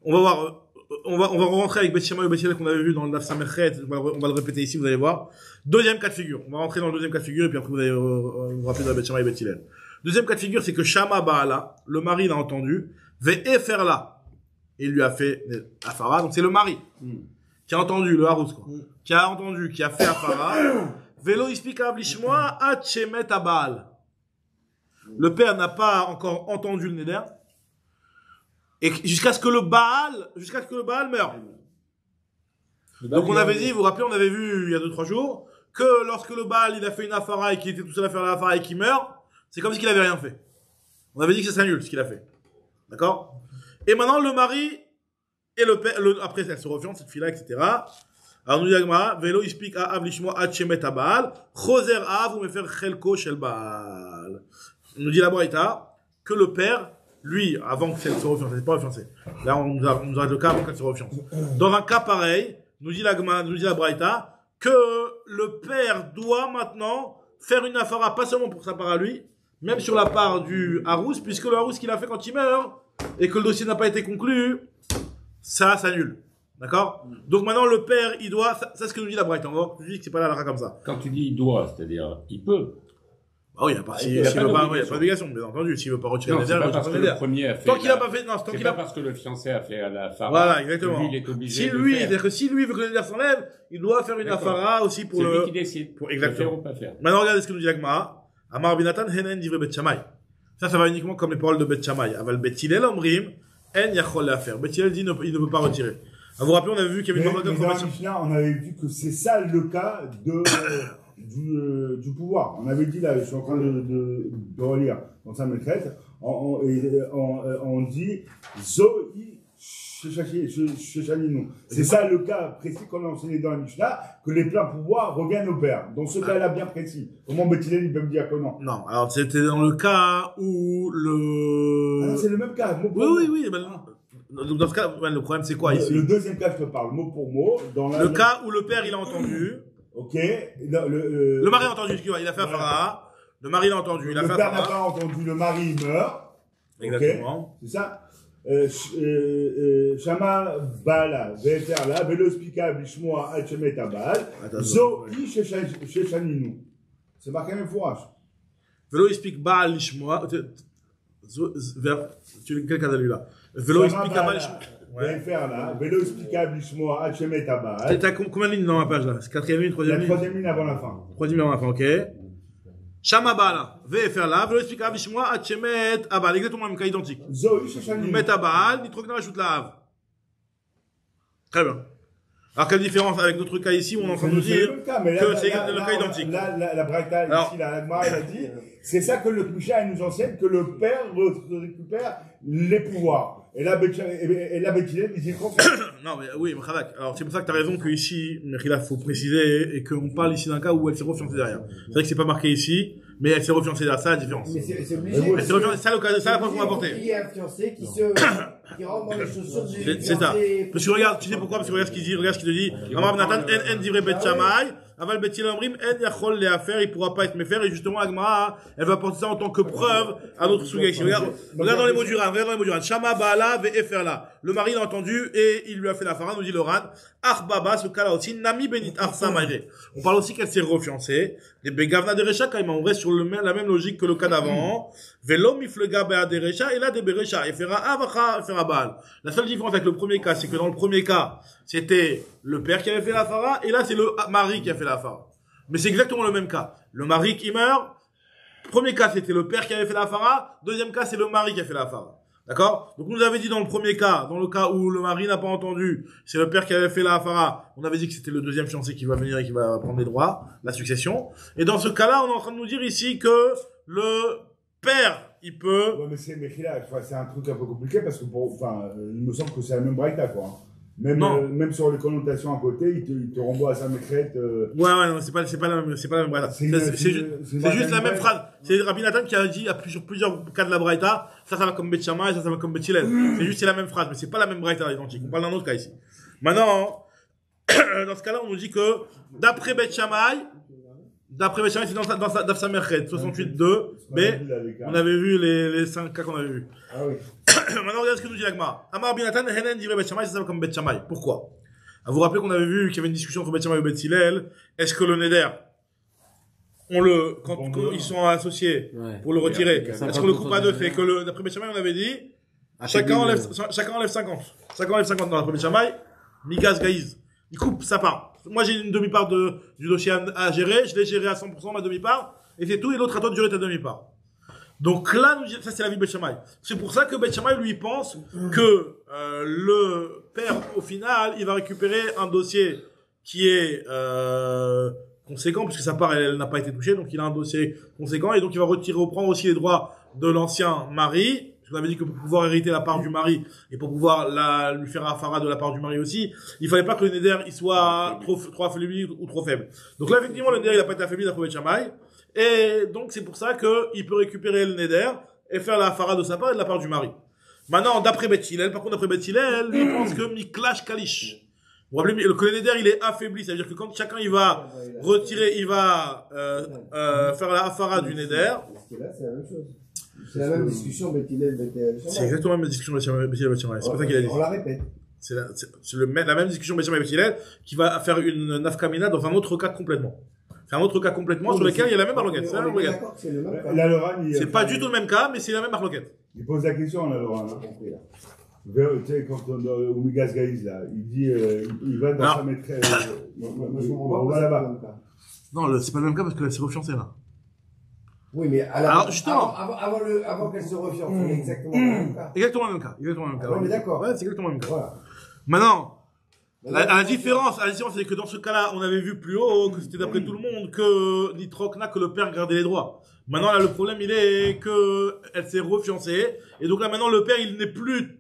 on va voir, on va rentrer avec Bethshema et Bethilel qu'on avait vu dans le Daf Samerchet. On va le répéter ici, vous allez voir. Deuxième cas de figure. On va rentrer dans le deuxième cas de figure et puis après vous allez vous rappeler de Bethshema et Bethilel. Deuxième cas de figure, c'est que Shama Baala, le mari l'a entendu, Ve'eferla. Il lui a fait Afara, donc c'est le mari qui a entendu le Harous, quoi. Qui a entendu, qui a fait Afara. Velo ispika blishmoa atchemet abal. Le père n'a pas encore entendu le Neder. Et jusqu'à ce que le Baal meure. Donc on avait dit, vous vous rappelez, on avait vu il y a 2-3 jours, que lorsque le Baal il a fait une Afara et qu'il était tout seul à faire la Afara et qu'il meurt, c'est comme si il avait rien fait. On avait dit que c'est nul ce qu'il a fait. D'accord? Et maintenant le mari et le père, après elle se refiance, cette fille-là, etc. Alors nous dit Agma, Velo ispik Av lishmo atchemet abal, Choser Av ou me faire chelko shel Baal. Nous dit la Braïta que le père, lui, avant qu'elle se refiance, elle n'est pas refiancée. Là, on nous arrête le cas avant qu'elle se refiance. Dans un cas pareil, nous dit la Braïta que le père doit maintenant faire une afara, pas seulement pour sa part à lui, même sur la part du Harous, puisque le Harous qu'il a fait quand il meurt, et que le dossier n'a pas été conclu, ça s'annule. D'accord? Donc maintenant, le père, il doit, ça c'est ce que nous dit la Braïta. On va voir, je dis que c'est pas la lara comme ça. Quand tu dis il doit, c'est-à-dire il peut. Ah oui, il n'y a pas d'obligation, bien entendu. S'il veut pas retirer Non, les c'est airs, pas il parce va que retirer le les premier a fait. Tant qu'il a pas fait, non, tant C'est qu'il pas a parce que le fiancé a fait à la Farah. Voilà, exactement. Lui, il est obligé Si de lui, le faire. c'est-à-dire que si lui veut que le neder s'enlève, il doit faire une D'accord. afara aussi pour C'est le. lui qui décide. Pour, De exactement. faire ou pas faire. Maintenant, regardez ce que nous dit l'Agmara. Amar binatan henen divrei Bet Shammai. Ça va uniquement comme les paroles de Bet Shammai. Aval Bethilel omrim en yachol la faire. Bethilel dit il ne peut pas retirer. Vous vous rappelez, on avait vu qu'il y avait une mais marque dans la Mishnah, on avait vu que c'est ça le cas du pouvoir. On avait dit là, je suis en train de relire dans sa maîtresse, on dit Zoï Shechaninu. C'est ça le cas précis qu'on a enseigné dans la Mishnah, que les pleins pouvoirs reviennent au père. Dans ce cas-là bien précis. Comment Bethilel il peut me dire que non? Non, alors c'était dans le cas où le. Alors c'est le même cas, mot pour Oui, mot. oui, oui. Donc dans ce cas, le problème c'est quoi ici? Le deuxième cas, je te parle mot pour mot. Dans Le cas où le père il a entendu. Ok. Le mari a entendu, excuse-moi, il a fait un Farah. Le mari l'a entendu, il a fait Le un père n'a Farah. pas entendu, le mari meurt. Exactement. C'est ça. Shama Bala, Veferla, Velospika, Bishmoa, Hachemet Abal, Zo I Shechaninu. C'est marqué même fourrage. Velo explique Baal Lishmoa. Quel cas là? Velo explique Baal Lishmoa. Veferla, Velospika, Bishmoa, Hachemet Abal. T'as combien de lignes dans la page là? C'est quatrième ligne, La troisième ligne? troisième ligne avant la fin. Troisième ligne avant la fin, ok. Shama Baala, Veferla, Velo explique Lishmoa, Hachemet Abal. Exactement le même cas identique. Zo I Nous Shechaninu. met à Baal, ni trokna rajoute la Hav. Très bien. Alors, quelle différence avec notre cas ici où on est en train de nous C'est le dire même cas, mais là, que c'est là, le là, cas identique? Là, la Braïta, Alors- ici, la Gemara, elle a dit, c'est ça que le Mishnah, elle nous enseigne, que le père récupère les pouvoirs. Et là, Beth Hillel, il dit le contraire. Non, mais oui, mais Khadak. Alors, c'est pour ça que t'as raison que ici, Mechila, faut préciser, et qu'on parle ici d'un cas où elle s'est refiancée derrière. C'est vrai que c'est pas marqué ici, mais elle s'est refiancée derrière. Ça, la différence. Mais c'est obligé. Elle s'est refiancée, ça, la preuve qu'on m'a apporté. Il y a un fiancé qui rentre dans les chaussures du C'est ça. fiancé. Parce que regarde, tu sais pourquoi? Parce que regarde ce qu'il dit, regarde ce qu'il te dit. Amar Nathan, en divrei Bet Shammai, aval Bet Hillel omrim, en yachol lehafer, il pourra pas être méfaire, et justement, Agmara, elle va apporter ça en tant que preuve à notre sujet ici. Regarde dans les mots du Ran, regarde dans les mots du Ran. Shama Baala ve'eferla. Le mari l'a entendu, et il lui a fait la fara, nous dit le Ran. Baba, ce cas-là aussi, Nami Benit Arsa Maire. On parle aussi qu'elle s'est refiancée. Les Begavna de Recha, quand on reste sur la même logique que le cas d'avant. Velo Miflega Bea de Recha, et là de Berecha. Et fera Avacha, et fera Baal. La seule différence avec le premier cas, c'est que dans le premier cas, c'était le père qui avait fait la fara, et là, c'est le mari qui a fait la fara. Mais c'est exactement le même cas. Le mari qui meurt. Premier cas, c'était le père qui avait fait la fara. Deuxième cas, c'est le mari qui a fait la fara. D'accord? Donc, on nous avait dit dans le premier cas, dans le cas où le mari n'a pas entendu, c'est le père qui avait fait la hafara, on avait dit que c'était le deuxième fiancé qui va venir et qui va prendre les droits, la succession. Et dans ce cas-là, on est en train de nous dire ici que le père, il peut... Ouais, mais c'est un truc un peu compliqué parce que il me semble que c'est la même braïta, quoi. Même sur les connotations à côté, il te renvoie à sa mécrète. Ouais, non, c'est pas la même braïta. C'est juste la même phrase. C'est Rabbi Nathan qui a dit sur plusieurs cas de la braïta, ça va comme Bet Shammai, ça va comme Bet Hillel. C'est la même phrase, mais c'est pas la même braïta identique. On parle d'un autre cas ici. Maintenant, dans ce cas-là, on nous dit que d'après Bet Shammai, c'est dans sa merched, 68.2, mais on avait vu les 5 cas qu'on avait vus. Ah oui. Maintenant, regardez ce que nous dit l'Agma. Amar Binatan, Henen dirait Bet Shammai, ça va comme Bet Shammai. Pourquoi? Vous vous rappelez qu'on avait vu qu'il y avait une discussion entre Bet Shammai et Bet Hillel. Est-ce que le Neder, quand ils sont associés, pour le retirer, est-ce qu'on le coupe à deux? C'est que d'après Bet Shammai, on avait dit, chacun enlève 50. Chacun enlève 50 dans l'après Bet Shammai. Migaz Gaïz. Il coupe sa part. Moi, j'ai une demi-part du dossier à gérer. Je l'ai géré à 100%, ma demi-part. Et c'est tout. Et l'autre, à toi de gérer ta demi-part. Donc là, ça c'est la vie de Bet Shammai. C'est pour ça que Bet Shammai lui pense que le père, au final, il va récupérer un dossier qui est conséquent, puisque sa part elle n'a pas été touchée, donc il a un dossier conséquent, et donc il va reprendre aussi les droits de l'ancien mari. Parce qu'on avait dit que pour pouvoir hériter la part du mari et pour pouvoir lui faire un fara de la part du mari aussi, il fallait pas que le neder il soit trop affaibli ou trop faible. Donc là effectivement le neder il a pas été affaibli d'après Bet Shammai. Et donc, c'est pour ça qu'il peut récupérer le neder et faire la fara de sa part et de la part du mari. Maintenant, d'après Bet Hillel, par contre, d'après Bet Hillel, lui, il pense que Miklash Kalish. Vous vous rappelez, que le neder, il est affaibli. Ça veut dire que quand chacun, il va retirer, il va, faire la fara du neder. Parce que là, c'est la même chose. C'est la même discussion, Bet Hillel, Bet Shammai. C'est exactement la même discussion, Bet Hillel, Bet Shammai. C'est pas ça qu'il a dit. On la répète. C'est la même discussion, Bet Shammai et Bet Hillel, qui va faire une nafkamina dans un autre cas complètement. C'est un autre cas complètement sur lequel il y a la même marloquette. C'est la même marloquette. C'est pas du tout le même cas, mais c'est la même marloquette. Il pose la question, là, Laurent. Tu sais, quand au Migaz Gaïz, là, il dit, il va dans sa maîtresse. On va là-bas. Non, c'est pas le même cas parce qu'elle s'est refiancée, là. Oui, mais alors, justement. Avant qu'elle se refiance, c'est exactement le même cas. Exactement le même cas. On est d'accord. Ouais, c'est exactement le même cas. Voilà. Maintenant, la différence, c'est que dans ce cas-là, on avait vu plus haut que c'était d'après tout le monde que Nitrokna, que le père gardait les droits. Maintenant, là, le problème, il est que elle s'est refiancée. Et donc là, maintenant, le père, il n'est plus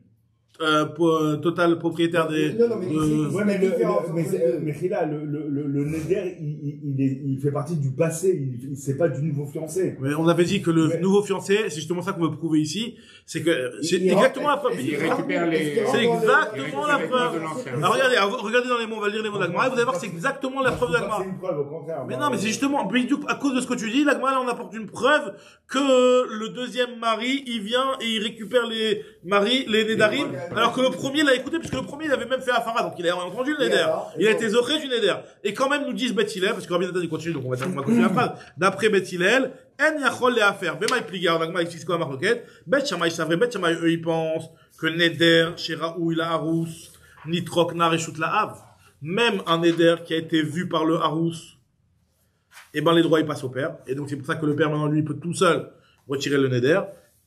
total propriétaire des... Ouais, mais Khila, le neder, il fait partie du passé, c'est pas du nouveau fiancé. Mais on avait dit que le nouveau fiancé, c'est justement ça qu'on veut prouver ici, c'est que c'est exactement la preuve. Il récupère les... C'est exactement la preuve. Alors regardez dans les mots, on va lire les mots de l'Agmara, vous allez voir que c'est exactement la preuve de l'Agmara. C'est une preuve, au contraire. Mais non, mais c'est justement, à cause de ce que tu dis, l'Agmara, on apporte une preuve que le deuxième mari, il vient et il récupère les Nedarim, alors que le premier l'a écouté, puisque le premier, il avait même fait Afara, donc il a entendu le Neder. Il a été zoché du Neder. Et quand même, nous disent Bet Hillel, parce que Rabbi Nathan, il continue, donc on va continuer la phrase. D'après Bet Hillel, En Yachol le Afer, Bemaï Pliga, on a expliqué quoi la marloquette. Bet Shammai, c'est vrai, Bet Shammai, eux, ils pensent que Neder, chez Raoui la Harous, Nitrok, Nareshut la Hav, même un Neder qui a été vu par le Harous, et ben les droits, ils passent au père. Et donc, c'est pour ça que le père, maintenant, lui, il peut tout seul retirer le Neder.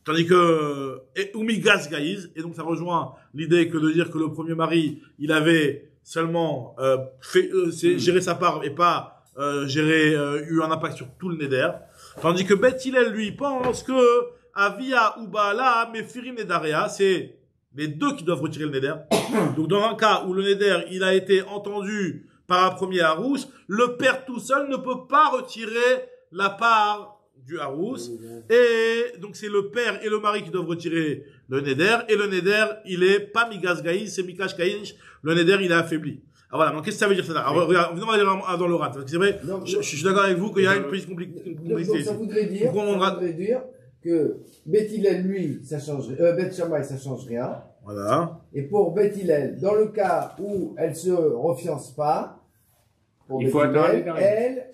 Tandis que, Umigaz Gaïz, et donc ça rejoint l'idée que de dire que le premier mari, il avait seulement, géré sa part et pas, eu un impact sur tout le Neder. Tandis que Bet Hillel, lui, pense que Avia ou Baala, Mefirim Nedarea, c'est les deux qui doivent retirer le Neder. Donc, dans un cas où le Neder, il a été entendu par un premier Harous, le père tout seul ne peut pas retirer la part du Harous. Et donc, c'est le père et le mari qui doivent retirer le Neder. Et le Neder, il est pas Migas Gaïs, c'est Mikash Kaïsh. Le Neder, il est affaibli. Alors voilà, donc qu'est-ce que ça veut dire ça? Alors, regarde, on va aller dans le Parce que c'est vrai, je suis d'accord avec vous qu'il y a une petite complexité Donc ça voudrait dire que Beth Hillel, lui, ça change, Beth Shammai, ça change rien. Voilà. Et pour Beth Hillel, dans le cas où elle se refiance pas, pour Il Beth faut attendre Hillel,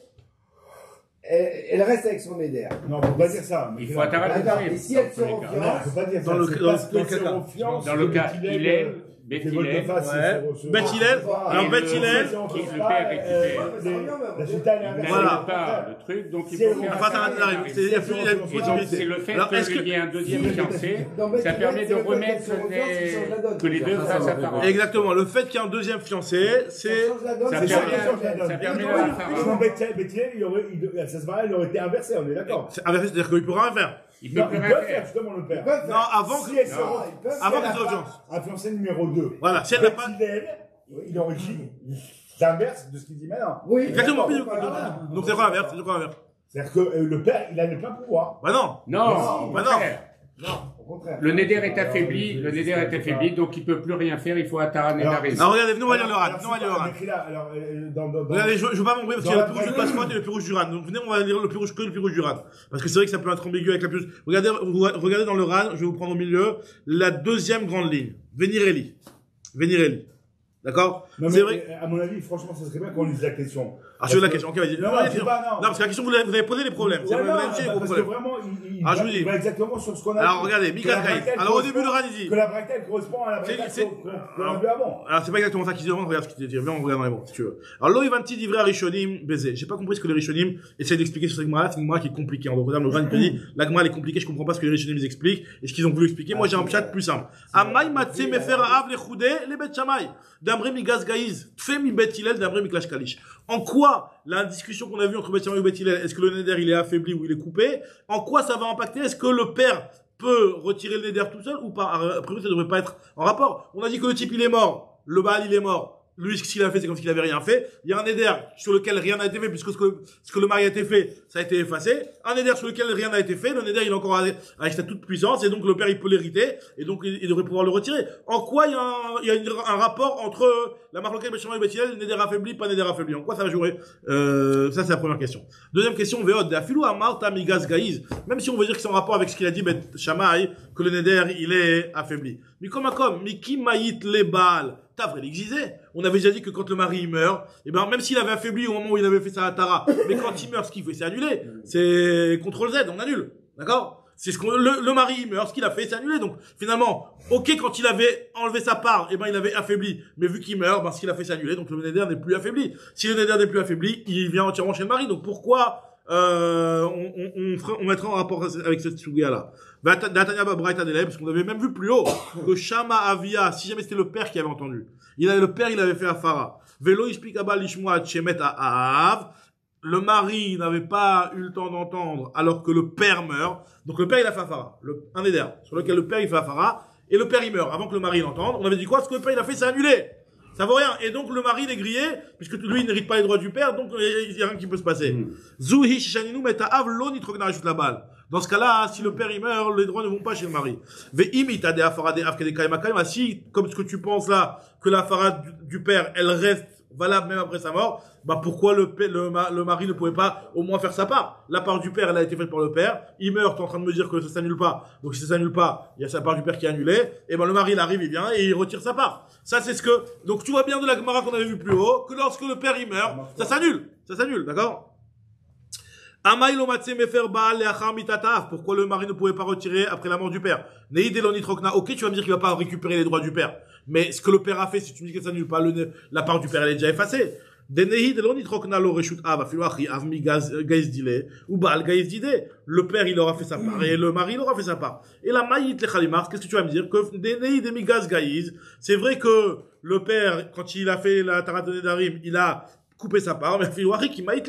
elle reste avec son éder. Non, faut pas dire ça. Il faut attendre Attends, et si elle se Non, refiance, faut pas dire ça. Dans le- C'est dans- parce dans qu'elle quel se cas refiance Dans le que cas Beth Hillel, fait Beth volte-face, Ouais. il se Beth Hillel, alors Et Beth le- Hillel, qui le père récupère. La chita, elle est Mais inversée. Voilà. pas le truc, donc il C'est- faut faire enfin, t'as ça. un- il y a plus de Et donc, possibilité. c'est le fait Alors, est-ce qu'il y ait un deuxième fiancé, dans Beth ça Hillel, permet de c'est le fait remettre qu'elle se refiance qui change la donne. que les deux fassent apparence. Exactement. Le fait qu'il y ait un deuxième fiancé, c'est, Ça change la donne, Ça c'est permet- ça qui change la donne. ça permet Oui, la- Sinon, Beth Hillel, ça se parait, il aurait été inversé, on est d'accord. c'est inversé, c'est-à-dire qu'il pourra rien faire. Il Non, peut il plus peut rien faire, faire. justement, le Ils père. peuvent faire. Non, avant Si que, elle se Non, ils peuvent avant faire qu'il la se part. refiance. influencé numéro 2. Voilà, si elle n'a Beth pas, Hillel, il aurait dit l'inverse de ce qu'il dit maintenant. Oui, exactement, d'accord, oui, voilà. donc c'est quoi l'inverse? C'est quoi l'inverse? C'est-à-dire que le père, il a le plein pouvoir. Bah non. Non, au bah non. contraire. Non, au contraire. Le Neder est affaibli, donc il peut plus rien faire, il faut attendre un Alors, Nedarim. Alors regardez, venez, on va lire le Alors, RAN. Venez, on va lire le RAN. écrit là, alors, dans- Regardez, je veux pas m'embrouiller parce Dans qu'il y a la le plus rouge du vraie- passeport et le plus rouge du RAN. Donc venez, on va lire le plus rouge que le plus rouge du RAN. Parce que c'est vrai que ça peut être ambigu avec la plus rouge. Regardez dans le RAN, je vais vous prendre au milieu, la deuxième grande ligne. Venirelli. D'accord? Non, C'est mais, vrai. à mon avis, franchement, ça serait bien qu'on lise la question. Ah, sur la question, ok, vas-y. Non, Allez, je sais non. pas, non. Non, parce que la question, vous avez posé les problèmes. C'est Ouais, vous non, avez vos parce que problèmes. vraiment, Ah, je vous il dis. va exactement sur ce qu'on a Alors dit. regardez, Que Mika la Kaïs. braquette Alors au début, le correspond- RAN, il dit. Que la braquette correspond à la braquette c'est- qu'on a vu avant. Alors, c'est pas exactement ça qu'ils disent. Regarde ce qu'ils disent. Viens, on regarde dans les mots, si tu veux. Alors, Lo Ivanti d'Ivray Rishonim baiser. J'ai pas compris ce que les Rishonim essaient d'expliquer sur cette Gemara. C'est une Gemara qui est compliquée. En regarde, le Ran, il te dit, la Gemara, elle est compliquée, je comprends pas ce que les Rishonim expliquent et ce qu'ils ont voulu expliquer. Moi, j'ai un chat plus simple. Amay Matse Mefer Av Lechoudé, les Bet Shamay. D'Amré Migas Gaïz. Tfé mi Bet Hillel, d'Amré Miklash Kalish. En quoi, la discussion qu'on a vue entre Bet Shamay et Bet Hillel, est-ce que le Neder, il est affaibli ou il est coupé? En quoi ça va impacter? Est-ce que le père peut retirer le Neder tout seul ou pas? A priori, ça devrait pas être en rapport. On a dit que le type, il est mort. Le Baal, il est mort. Lui, ce qu'il a fait, c'est comme s'il avait rien fait. Il y a un Neder sur lequel rien n'a été fait, puisque ce que le mari a été fait, ça a été effacé. Un Neder sur lequel rien n'a été fait. Le Neder, il est encore avec sa toute puissance, et donc le père, il peut l'hériter, et donc il devrait pouvoir le retirer. En quoi il y a un rapport entre la marloquette Béchamay et Bethilel, le Neder affaibli, pas Neder affaibli? En quoi ça va jouer? Ça, c'est la première question. Deuxième question, Veod, Afilou Amarta Migas Gaïz. Même si on veut dire que c'est en rapport avec ce qu'il a dit Bet Shammai, que le Neder, il est affaibli. Mais comme Miki Maït les Baal. T'as vrai l'exiser. On avait déjà dit que quand le mari il meurt, et ben même s'il avait affaibli au moment où il avait fait sa Tara, mais quand il meurt, ce qu'il fait, c'est annuler. C'est CTRL Z, on annule. D'accord? C'est ce qu'on, le mari il meurt, ce qu'il a fait, c'est annulé. Donc finalement, ok, quand il avait enlevé sa part, et ben il avait affaibli, mais vu qu'il meurt, ben ce qu'il a fait, c'est annulé. Donc le Neder n'est plus affaibli. Si le Neder n'est plus affaibli, il vient entièrement chez le mari. Donc pourquoi on mettra en rapport avec cette sugia là. D'Atania Braïta Delay, parce qu'on avait même vu plus haut que Shama Avia, si jamais c'était le père qui avait entendu, le père il avait fait Afara. Velo Ishpikaba Lishmoa Chemet Aav. Le mari n'avait pas eu le temps d'entendre alors que le père meurt. Donc le père il a fait Afara, un Neder sur lequel le père il fait Afara et le père il meurt avant que le mari l'entende. On avait dit quoi? Ce que le père il a fait, c'est annulé. Ça vaut rien. Et donc, le mari, il est grillé, puisque lui, il n'hérite pas les droits du père, donc il y a rien qui peut se passer. Zouhi shishaninu meta'av lo nitrogna rajut la balle. Dans ce cas-là, si le père, il meurt, les droits ne vont pas chez le mari. Ve'imi ta'de afara de afke de kaima kaima. Si, comme ce que tu penses là, que la afara du père, elle reste valable même après sa mort, bah pourquoi le mari ne pouvait pas au moins faire sa part? La part du père, elle a été faite par le père. Il meurt, t'es en train de me dire que ça s'annule pas. Donc si ça s'annule pas, il y a sa part du père qui est annulée. Et ben le mari, il arrive, il vient et il retire sa part. Ça c'est ce que. Donc tu vois bien de la Gemara qu'on avait vu plus haut que lorsque le père il meurt, ça s'annule, d'accord? Pourquoi le mari ne pouvait pas retirer après la mort du père? Ok, tu vas me dire qu'il va pas récupérer les droits du père. Mais ce que le père a fait, si tu me dis que ça n'annule pas, la part du père, elle est déjà effacée. Le père, il aura fait sa part, et le mari, il aura fait sa part. Et la maït le khalimar, qu'est-ce que tu vas me dire? Que c'est vrai que le père, quand il a fait la tarat de Nedarim, il a coupé sa part, mais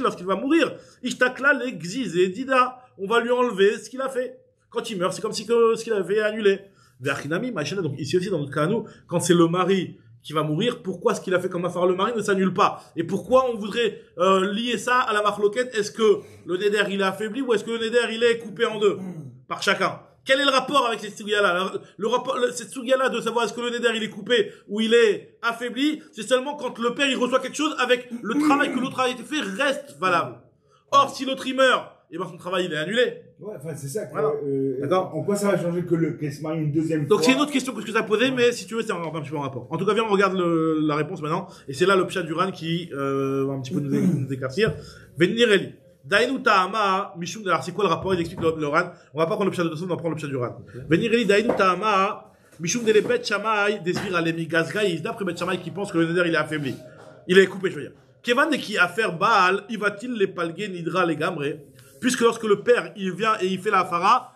lorsqu'il va mourir, Ishtakla l'exise dida, on va lui enlever ce qu'il a fait. Quand il meurt, c'est comme si que ce qu'il avait annulé. Verchinami, machin. Donc ici aussi, dans notre cas à nous, quand c'est le mari qui va mourir, pourquoi ce qu'il a fait comme affaire le mari ne s'annule pas? Et pourquoi on voudrait lier ça à la marloquette? Est-ce que le neder il est affaibli ou est-ce que le neder il est coupé en deux par chacun? Quel est le rapport avec cette sugia-là? Cette sugia-là de savoir est-ce que le neder il est coupé ou il est affaibli, c'est seulement quand le père il reçoit quelque chose avec le travail que l'autre a été fait reste valable. Or, si l'autre il meurt, et ben son travail il est annulé. Ouais, enfin, c'est ça. Voilà. D'accord. En quoi ça va changer qu'elle se marie une deuxième fois? Donc c'est une autre question que ce que tu as posée, mais si tu veux, c'est un petit peu en rapport. En tout cas, viens, on regarde la réponse maintenant. Et c'est là le pshat du Ran qui va un petit peu nous éclaircir. Venireli. Dainu ta'ama mishum. Alors c'est quoi le rapport? Il explique le Ran. On va pas prendre le pshat de Tosfot, on va prendre le pshat du Ran. Venireli dainu ta'ama mishum de lebet shamai desvir alemi gazgaïs. D'après Bet Shamai qui pense que le neder il est affaibli. Il est coupé, je veux dire. Kevan de qui affaire Baal, y va-t-il les palguer nidra les gamre? Puisque lorsque le père il vient et il fait la hafara,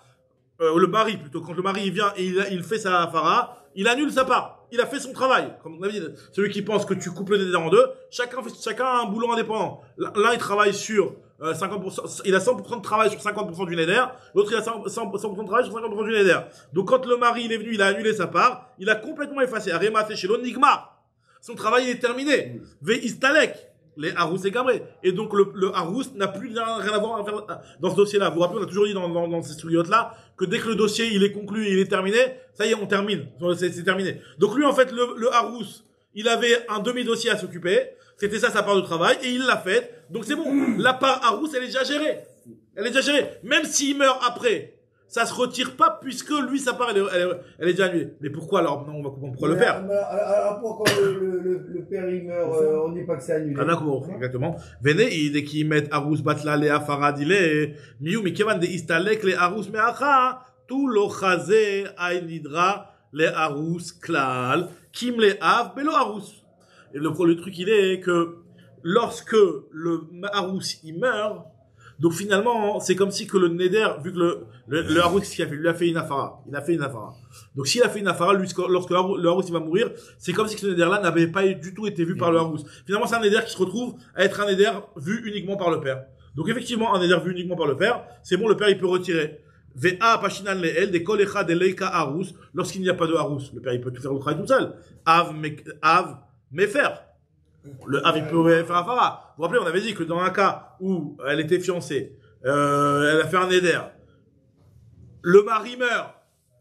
le mari plutôt, quand le mari il vient et il fait sa hafara, il annule sa part. Il a fait son travail. Comme on a dit, celui qui pense que tu coupes le neder en deux, chacun a un boulot indépendant. L'un il travaille sur 50%, il a 100% de travail sur 50% du neder, l'autre il a 100% de travail sur 50% du neder. Donc quand le mari il est venu, il a annulé sa part, il a complètement effacé. Arematé chez l'onigma. Son travail est terminé. Ve istalek. Les Harous et Gabré. Et donc, le Harous n'a plus rien à voir à faire dans ce dossier-là. Vous vous rappelez, on a toujours dit dans ces studiotes-là que dès que le dossier, il est conclu et il est terminé, ça y est, on termine. C'est terminé. Donc, lui, en fait, le Harous, il avait un demi-dossier à s'occuper. C'était ça, sa part de travail, et il l'a fait. Donc, c'est bon. La part Harous, elle est déjà gérée. Elle est déjà gérée. Même s'il meurt après, ça se retire pas puisque lui, sa part, elle est déjà annulée. Mais pourquoi alors? Non, on va comprendre pourquoi le père. Alors pourquoi le père il meurt, on dit pas que c'est annulé? Ah d'accord, exactement. Venez, dès qu'ils mettent Arous Batla le Afaradile, Miu Mikevan de Istalek le Arous Meacha, tout le Chazé Aïnidra le Arous Klal, Kim le Av Belo Arous. Et le truc il est que lorsque le Arous il meurt, donc finalement, c'est comme si que le neder, vu que le Harous, ce qu'il a fait, lui a fait une afara. Il a fait une afara. Donc s'il a fait une afara, lui, lorsque le Harous il va mourir, c'est comme si ce neder-là n'avait pas du tout été vu par le Harous. Finalement, c'est un neder qui se retrouve à être un neder vu uniquement par le père. Donc effectivement, un neder vu uniquement par le père, c'est bon, le père il peut retirer. Ve'a pashinan leel de kolecha de leika Harous, lorsqu'il n'y a pas de Harous, le père il peut tout faire le travail tout seul. Av mefer. Le Av, il peut faire un phara. Vous vous rappelez, on avait dit que dans un cas où elle était fiancée, elle a fait un neder, le mari meurt,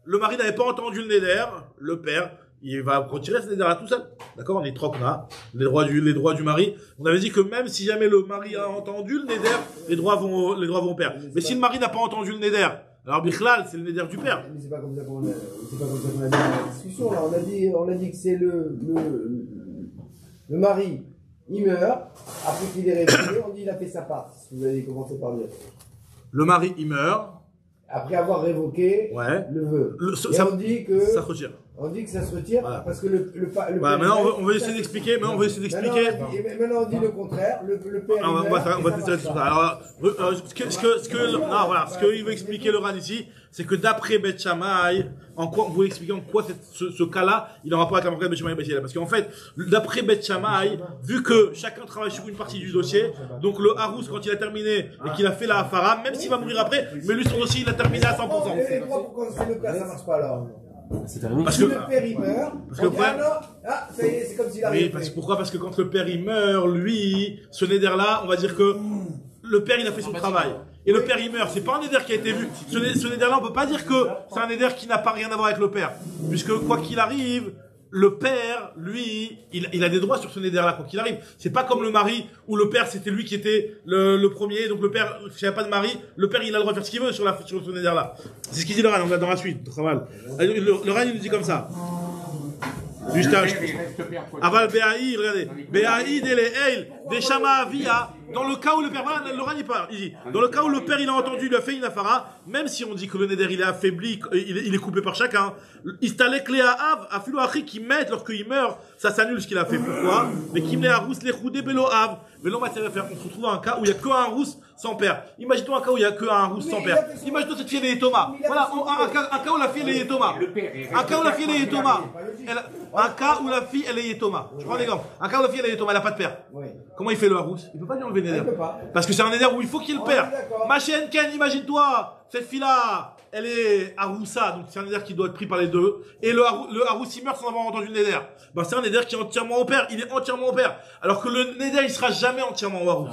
le mari n'avait pas entendu le neder, le père, il va retirer ce neder-là tout seul. D'accord? On est trocna, les droits du mari. On avait dit que même si jamais le mari a entendu le neder, les droits vont perdre. Mais si le mari n'a pas entendu le neder, alors Bichlal, c'est le neder du père. Mais c'est pas comme ça qu'on a dit dans la discussion, là. On a dit que c'est le mari, il meurt, après qu'il est réveillé, on dit il a fait sa part. Vous allez commencer par dire. Le mari, il meurt. Après avoir révoqué le vœu. On dit que ça se retire. On dit que ça se retire parce que le maintenant, on va essayer d'expliquer. Maintenant, on on dit le contraire. Le père. On va tester sur ça. Alors, ce qu'il veut expliquer le Ran ici, c'est que d'après Bet Shammai, vous voulez expliquer en quoi ce cas-là, il a un rapport avec la marque de Bet Shammai et Bet Hillel. Parce qu'en fait, d'après Bet Shammai, vu que chacun travaille sur une partie du dossier, donc le Harous, quand il a terminé et qu'il a fait la Hafara, même s'il va mourir après, mais lui, son dossier, il a terminé à 100%. Et pourquoi c'est le cas, ça marche pas alors? C'est terminé. Parce que le père il meurt, ça y est, c'est comme s'il arrive. Oui, pourquoi? Parce que quand le père il meurt, lui, ce neder-là, on va dire que le père il a fait son travail. Et le père il meurt, c'est pas un neder qui a été vu. Ce neder-là, on peut pas dire que c'est un neder qui n'a pas rien à voir avec le père. Puisque quoi qu'il arrive, le père, lui, il a des droits sur ce neder-là, quoi qu'il arrive. C'est pas comme le mari, où le père, c'était lui qui était le premier, donc le père, s'il n'y a pas de mari, le père, il a le droit de faire ce qu'il veut sur ce neder-là. C'est ce qu'il dit le Ran, on va dans la suite, très mal. Le Ran, il nous dit comme ça. Aval Béaï, regardez. Béaï de l'Eil, des Shama Avia. Dans le cas où le père, voilà, le Ran, il dit, dans le cas où le père, il a entendu, il a fait une afara, même si on dit que le neder, il est affaibli, il est coupé par chacun, Istalek Léa Av, Afilo Achri, qui mettent lorsqu'il meurt, ça s'annule ce qu'il a fait. Pourquoi? Mais Kim Léa Rousse, les Choudé Belo Av. Mais l'on va faire, on se retrouve dans un cas où il n'y a que un rousse sans père. Imagine-toi un cas où il n'y a que un rousse sans père. Imagine-toi cette fille, elle est Thomas. Voilà, un cas où la fille, elle est Thomas. Un cas où la fille, elle est Thomas. Un cas où la fille, elle est Thomas. Je prends un exemple. Un cas où la fille, elle est Thomas, elle n'a pas de père. Comment il fait le rousse? Il ne peut pas lui enlever le neder. Parce que c'est un neder où il faut qu'il y ait le père. Ma chienne Ken, imagine-toi. cette fille-là, elle est Aroussa, donc c'est un Neder qui doit être pris par les deux. Et le Haroussi meurt sans avoir entendu le Neder. Ben, c'est un Neder qui est entièrement au père. Il est entièrement au père. Alors que le Neder, il sera jamais entièrement au Harous.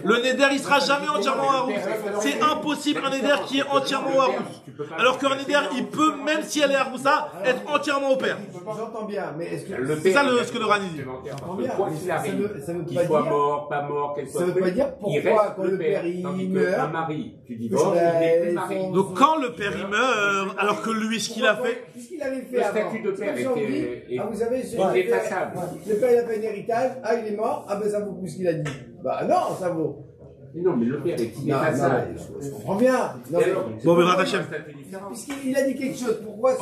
Le Neder, il sera jamais entièrement au Harous. C'est impossible un Neder qui est entièrement au Harous. Alors qu'un Neder, il peut, même si elle est Aroussa, être entièrement au père. J'entends bien, mais est-ce que... C'est ça ce que le Rani dit. J'entends bien, Quoi mais qu'il ça arrive, veut qu'il pas soit dire... mort, pas mort, qu'elle soit Ça veut pas dire pourquoi quand le père il meurt... Un mari, tu divorces, il n'est plus mari. Donc quand le père il meurt, alors que lui, ce qu'il a fait... Qu'est-ce qu'il avait fait Le avant? statut de père C'est comme si on dit, était ah, vous savez, ineffaçable. le père il a fait un héritage, ah il est mort, ah ben ça vaut plus ce qu'il a dit. Bah non, ça vaut. Mais non, mais le père est Non, ineffaçable. je comprends bien. Non, mais, Bon, mais Ratachem. puisqu'il a dit quelque chose, pourquoi